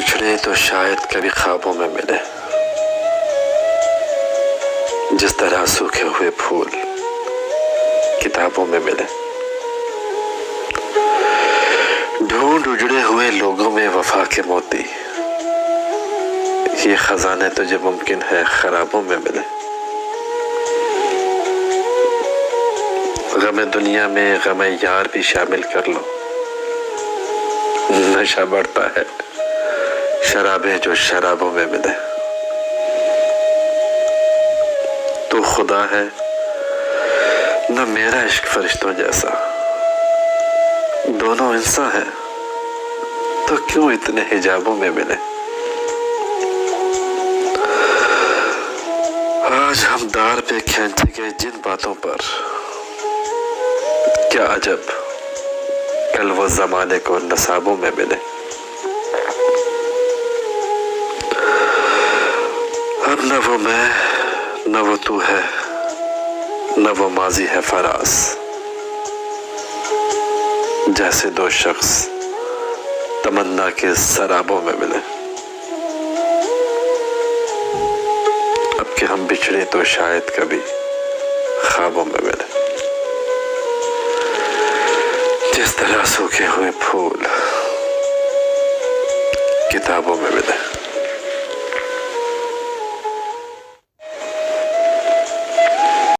बिछड़े तो शायद कभी ख्वाबों में मिले, जिस तरह सूखे हुए फूल किताबों में मिले। ढूंढ उजड़े हुए लोगों में वफा के मोती, ये खजाने तुझे मुमकिन है खराबों में मिले। गमे दुनिया में गमे यार भी शामिल कर लो, नशा बढ़ता है शराबें जो शराबों में मिले। तू खुदा है न मेरा इश्क फरिश्तों जैसा, दोनों इंसान हैं तो क्यों इतने हिजाबों में मिले। आज हम दार पे खींचे गए जिन बातों पर, क्या अजब कल वो जमाने को नसाबों में मिले। अब न वो मैं न वो तू है, न वो माजी है फराज, जैसे दो शख्स तमन्ना के सराबों में मिले। अब कि हम बिछड़े तो शायद कभी ख्वाबों में मिले, जिस तरह सूखे हुए फूल किताबों में मिले।